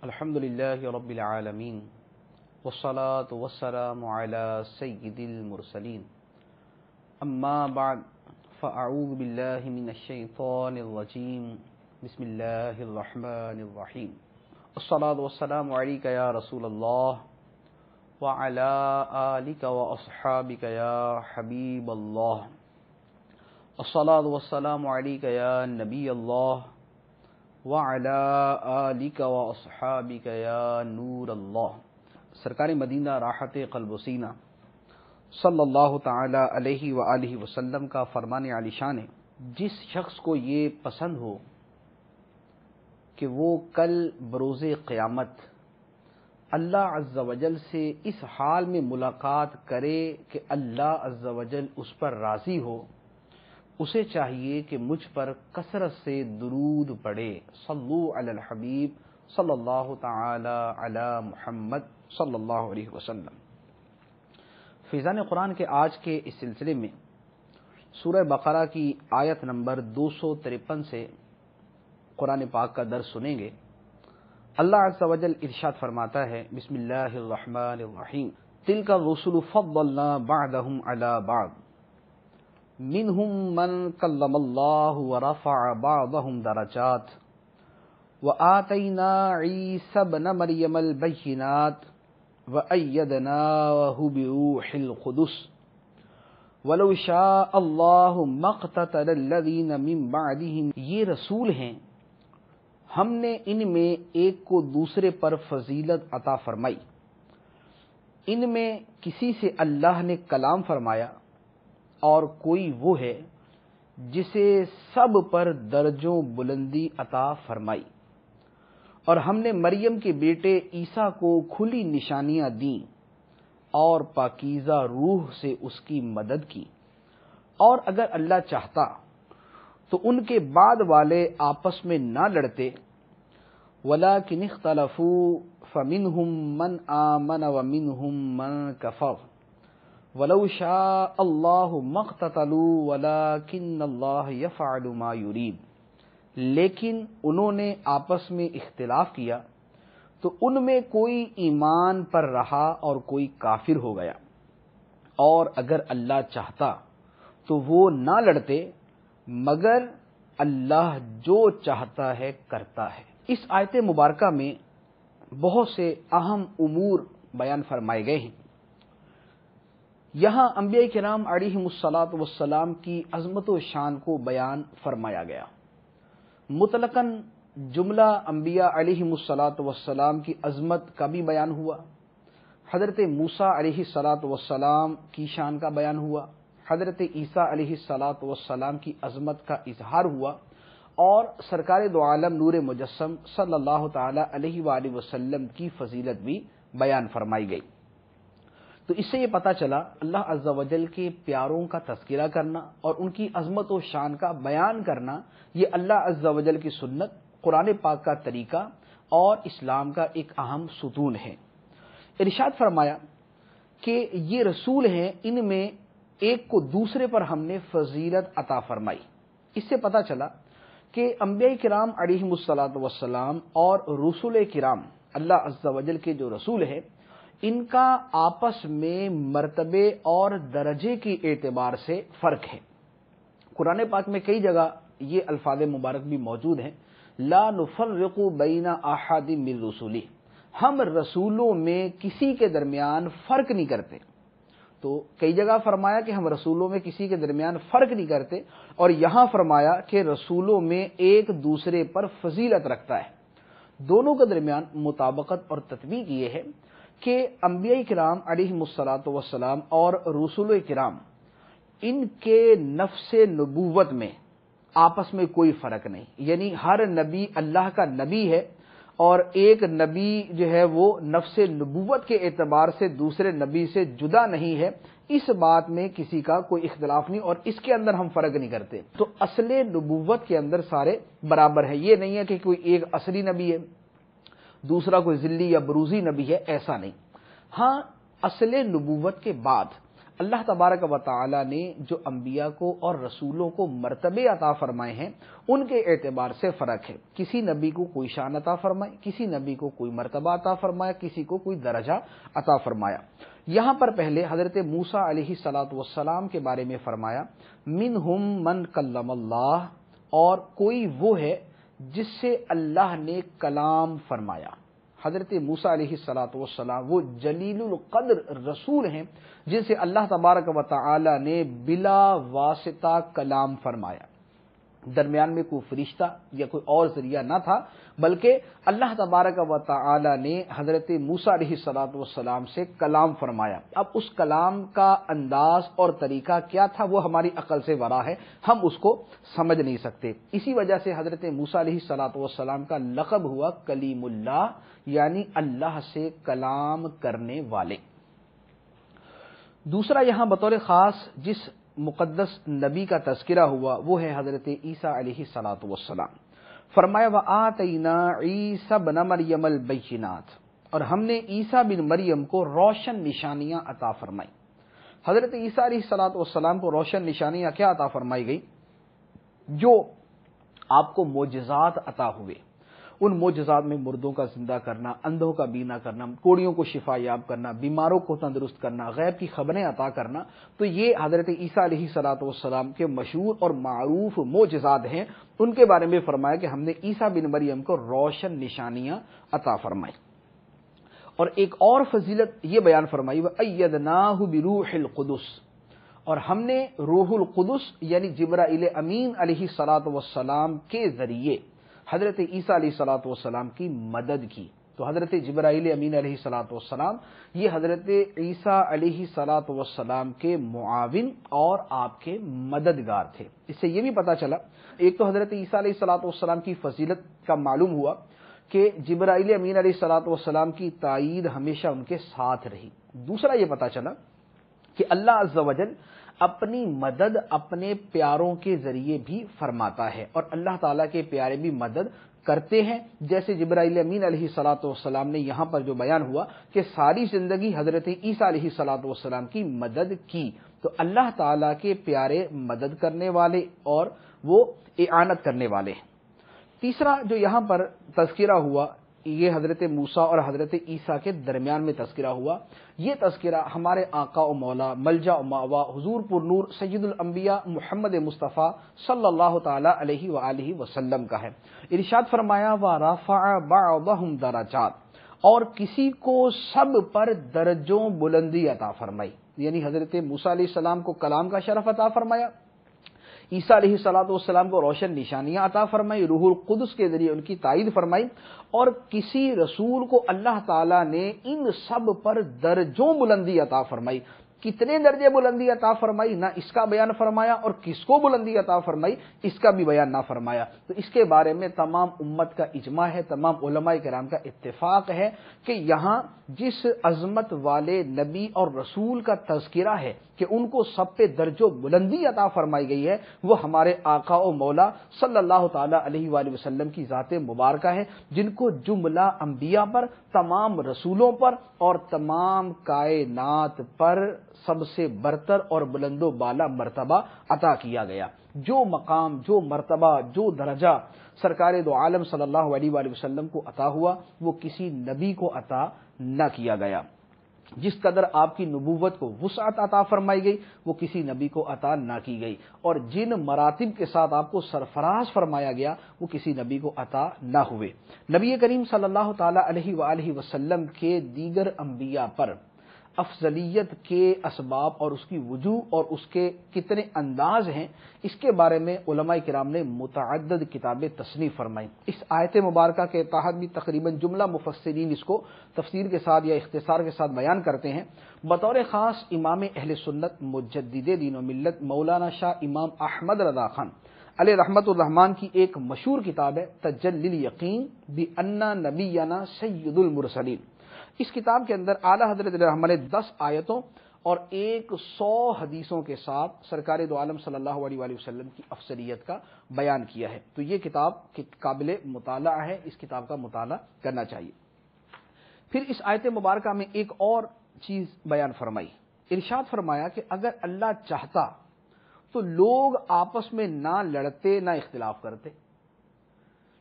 الحمد لله رب العالمين والصلاة والسلام على سيد المرسلين أما بعد فأعوذ بالله من الشيطان الرجيم بسم الله الرحمن الرحيم الصلاة والسلام عليك يا رسول الله وعلى آلك وأصحابك يا حبيب الله الصلاة والسلام عليك يا نبي الله وعلى آلك واصحابك یا نور اللہ۔ سرکار مدینہ راحت قلب و سینہ صلی اللہ تعالی علیہ وآلہ وسلم کا فرمان عالی شان ہے، جس شخص کو یہ پسند ہو کہ وہ کل بروز قیامت اللہ عز و جل سے اس حال میں ملاقات کرے کہ اللہ عز و جل اس پر راضی ہو، اسے چاہیے کہ مجھ پر کثرت سے درود پڑھے۔ صلو علی الحبیب صلی اللہ تعالی علی محمد صلی اللہ علیہ وسلم۔ فیضان قرآن کے آج کے اس سلسلے میں سورہ بقرہ کی آیت نمبر 253 سے قرآن پاک کا درس سنیں گے۔ اللہ عز و جل ارشاد فرماتا ہے، بسم اللہ الرحمن الرحیم، تلک الرسل فضلنا بعضهم علی بعض منهم من کلم اللہ ورفع بعضهم درجات وآتینا عیسی ابن مریم البینات وأیدناہ بروح القدس ولو شاء اللہ ما اقتتل الذین من بعدہم۔ یہ رسول ہیں، ہم نے ان میں ایک کو دوسرے پر فضیلت عطا فرمائی، ان میں کسی سے اللہ نے کلام فرمایا اور کوئی وہ ہے جسے سب پر درجوں بلندی عطا فرمائی، اور ہم نے مریم کے بیٹے عیسیٰ کو کھلی نشانیاں دیں اور پاکیزہ روح سے اس کی مدد کی، اور اگر اللہ چاہتا تو ان کے بعد والے آپس میں نہ لڑتے، وَلَٰكِنِ اخْتَلَفُوا فَمِنْهُمْ مَنْ آمَنَ وَمِنْهُمْ مَنْ كَفَرَ وَلَوْ شَاءَ اللَّهُ مَا اقْتَتَلُوا وَلَٰكِنَّ اللَّهَ يَفْعَلُ مَا يُرِيدُ۔ لیکن انہوں نے آپس میں اختلاف کیا تو ان میں کوئی ایمان پر رہا اور کوئی کافر ہو گیا، اور اگر اللہ چاہتا تو وہ نہ لڑتے، مگر اللہ جو چاہتا ہے کرتا ہے۔ اس آیت مبارکہ میں بہت سے اہم امور بیان فرمائے گئے ہیں۔ یہاں انبیاء کرام علیہم الصلاۃ والسلام کی عظمت و شان کو بیان فرمایا گیا۔ مطلقاً جملہ انبیاء علیہم الصلاۃ والسلام کی عظمت کا بھی بیان ہوا، حضرت موسیٰ علیہ الصلاۃ والسلام کی شان کا بیان ہوا، حضرت عیسیٰ علیہ الصلاۃ والسلام کی عظمت کا اظہار ہوا، اور سرکار دو عالم نور مجسم صلی اللہ تعالی علیہ وآلہ وسلم کی فضیلت بھی بیان فرمائی گئی۔ تو اس سے یہ پتہ چلا اللہ عز و جل کے پیاروں کا تذکرہ کرنا اور ان کی عظمت و شان کا بیان کرنا، یہ اللہ عز و جل کی سنت، قرآن پاک کا طریقہ اور اسلام کا ایک اہم ستون ہے۔ ارشاد فرمایا کہ یہ رسول ہیں، ان میں ایک کو دوسرے پر ہم نے فضیلت عطا فرمائی۔ اس سے پتہ چلا کہ انبیاء کرام علیہم الصلاۃ والسلام اور رسول کرام اللہ عز و جل کے جو رسول ہیں، ان کا آپس میں مرتبے اور درجے کی اعتبار سے فرق ہے۔ قرآن پاک میں کئی جگہ یہ الفاظ مبارک بھی موجود ہیں، لا نفرق بین احد من رسلہ، ہم رسولوں میں کسی کے درمیان فرق نہیں کرتے۔ تو کئی جگہ فرمایا کہ ہم رسولوں میں کسی کے درمیان فرق نہیں کرتے، اور یہاں فرمایا کہ رسولوں میں ایک دوسرے پر فضیلت رکھتا ہے۔ دونوں کے درمیان مطابقت اور تطبیق یہ ہے کہ انبیاء کرام علیہم الصلاۃ والسلام اور رسول کرام، ان کے نفس نبوت میں آپس میں کوئی فرق نہیں، یعنی ہر نبی اللہ کا نبی ہے، اور ایک نبی جو ہے وہ نفس نبوت کے اعتبار سے دوسرے نبی سے جدا نہیں ہے، اس بات میں کسی کا کوئی اختلاف نہیں، اور اس کے اندر ہم فرق نہیں کرتے۔ تو اصل نبوت کے اندر سارے برابر ہیں، یہ نہیں ہے کہ کوئی ایک اصلی نبی ہے دوسرا کوئی ذلی یا بروزی نبی ہے، ایسا نہیں۔ ہاں، اصل نبوت کے بعد اللہ تبارک و تعالی نے جو انبیاء کو اور رسولوں کو مرتبے عطا فرمائے ہیں ان کے اعتبار سے فرق ہے. کسی نبی کو کوئی شان عطا فرمائی، کسی نبی کو کوئی مرتبہ عطا فرمایا، کسی کو کوئی درجہ عطا فرمایا. یہاں پر پہلے حضرت موسیٰ علیہ الصلوۃ والسلام کے بارے میں فرمایا منہم من کلم اللہ، اور کوئی وہ ہے جس سے اللہ نے کلام فرمایا. حضرت موسیٰ علیہ الصلوۃ والسلام وہ جلیل القدر رسول ہیں جن سے اللہ تبارک و تعالی نے بلا واسطہ کلام فرمایا. درمیان میں کوئی فرشتہ یا کوئی اور ذریعہ نہ تھا، بلکہ اللہ تبارک و تعالی نے حضرت موسیٰ علیہ الصلوۃ والسلام سے کلام فرمایا. اب اس کلام کا انداز اور طریقہ کیا تھا وہ ہماری عقل سے ورا ہے، ہم اس کو سمجھ نہیں سکتے. اسی وجہ سے حضرت موسیٰ علیہ الصلوۃ والسلام کا لقب ہوا کلیم اللہ، یعنی اللہ سے کلام کرنے والے. دوسرا یہاں بطور خاص جس مقدس نبی کا تذکرہ ہوا وہ ہے حضرت عیسیٰ علیہ الصلوۃ والسلام. فرمایا وآتینا عیسی ابن مریم البینات، اور ہم نے عیسیٰ بن مریم کو روشن نشانیاں عطا فرمائی. حضرت عیسیٰ علیہ الصلوۃ والسلام کو روشن نشانیاں کیا عطا فرمائی گئی؟ جو آپ کو معجزات عطا ہوئے. ان معجزات میں مردوں کا زندہ کرنا، اندھوں کا بینا کرنا، کوڑیوں کو شفا یاب کرنا، بیماروں کو تندرست کرنا، غیب کی خبریں عطا کرنا، تو یہ حضرت عیسیٰ علیہ الصلوۃ والسلام کے مشہور اور معروف معجزات ہیں. ان کے بارے میں فرمایا کہ ہم نے عیسیٰ بن مریم کو روشن نشانیاں عطا فرمائی. اور ایک اور فضیلت یہ بیان فرمائی وَأَيَّدْنَاهُ بِرُوحِ الْقُدُسِ، اور ہم نے روح القدس یعنی جبرائیل امین علیہ الصلوۃ والسلام کے ذریعے حضرت عیسیٰ علیہ الصلوۃ والسلام کی مدد کی. تو حضرت جبرائیل امین علیہ الصلوۃ والسلام یہ حضرت عیسیٰ علیہ الصلوۃ والسلام کے معاون اور آپ کے مددگار تھے. اس سے یہ بھی پتہ چلا، ایک تو حضرت عیسیٰ علیہ الصلوۃ والسلام کی فضیلت کا معلوم ہوا کہ جبرائیل امین علیہ الصلوۃ والسلام کی تائید ہمیشہ ان کے ساتھ رہی. دوسرا یہ پتہ چلا کہ اللہ عز و جل اپنی مدد اپنے پیاروں کے ذریعے بھی فرماتا ہے، اور اللہ تعالیٰ کے پیارے بھی مدد کرتے ہیں. جیسے جبرائیل امین علیہ الصلوۃ والسلام نے یہاں پر جو بیان ہوا کہ ساری زندگی حضرت عیسیٰ علیہ الصلوۃ والسلام کی مدد کی، تو اللہ تعالیٰ کے پیارے مدد کرنے والے اور وہ اعانت کرنے والے ہیں. تیسرا جو یہاں پر تذکرہ ہوا یہ حضرت موسیٰ اور حضرت عیسیٰ کے درمیان میں تذکرہ ہوا. یہ تذکرہ ہمارے آقا و مولا ملجا و مأوا حضور پر نور سید الانبیاء محمد مصطفیٰ صلی اللہ تعالی علیہ وآلہ وسلم کا ہے. ارشاد فرمایا وَرَفَعَ بَعْضَهُمْ دَرَجَاتٍ، اور کسی کو سب پر درجوں بلندی عطا فرمائی. یعنی حضرت موسیٰ علیہ السلام کو کلام کا شرف عطا فرمایا، عیسیٰ علیہ الصلوۃ والسلام کو روشن نشانیاں عطا فرمائی، روح القدس کے ذریعے ان کی تائید فرمائی، اور کسی رسول کو اللہ تعالیٰ نے ان سب پر درجوں بلندی عطا فرمائی. کتنے درجے بلندی عطا فرمائی نہ اس کا بیان فرمایا، اور کس کو بلندی عطا فرمائی اس کا بھی بیان نہ فرمایا. تو اس کے بارے میں تمام امت کا اجماع ہے، تمام علماء کرام کا اتفاق ہے کہ یہاں جس عظمت والے نبی اور رسول کا تذکرہ ہے کہ ان کو سب پہ درجہ بلندی عطا فرمائی گئی ہے وہ ہمارے آقا و مولا صلی اللہ تعالی علیہ وآلہ وسلم کی ذات مبارکہ ہے، جن کو جملہ انبیاء پر، تمام رسولوں پر اور تمام کائنات پر سب سے برتر اور بلند و بالا مرتبہ عطا کیا گیا. جو مقام، جو مرتبہ، جو درجہ سرکار دو عالم صلی اللہ علیہ وآلہ وسلم کو عطا ہوا وہ کسی نبی کو عطا نہ کیا گیا. جس قدر آپ کی نبوت کو وسعت عطا فرمائی گئی وہ کسی نبی کو عطا نہ کی گئی، اور جن مراتب کے ساتھ آپ کو سرفراز فرمایا گیا وہ کسی نبی کو عطا نہ ہوئے. نبی کریم صلی اللہ تعالی علیہ وآلہ وسلم کے دیگر انبیاء پر افضلیت کے اسباب اور اس کی وجوہ اور اس کے کتنے انداز ہیں اس کے بارے میں علماء کرام نے متعدد کتابیں تصنیف فرمائیں. اس آیت مبارکہ کے تحت بھی تقریباً جملہ مفسرین اس کو تفسیر کے ساتھ یا اختصار کے ساتھ بیان کرتے ہیں. بطور خاص امام اہل سنت مجدد دین و ملت مولانا شاہ امام احمد رضا خان علیہ رحمت الرحمان کی ایک مشہور کتاب ہے تجلی الیقین بأن نبینا سید المرسلین. اس کتاب کے اندر اعلیٰ حضرت رحمت نے 10 آیتوں اور 100 حدیثوں کے ساتھ سرکار دو عالم صلی اللہ علیہ وآلہ وسلم کی افضلیت کا بیان کیا ہے. تو یہ کتاب قابل مطالعہ ہے، اس کتاب کا مطالعہ کرنا چاہیے. پھر اس آیت مبارکہ میں ایک اور چیز بیان فرمائی ارشاد فرمایا کہ اگر اللہ چاہتا تو لوگ آپس میں نہ لڑتے نہ اختلاف کرتے.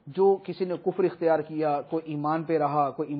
جو کسی نے کفر اختیار کیا، کوئی ایمان پہ رہا، کوئی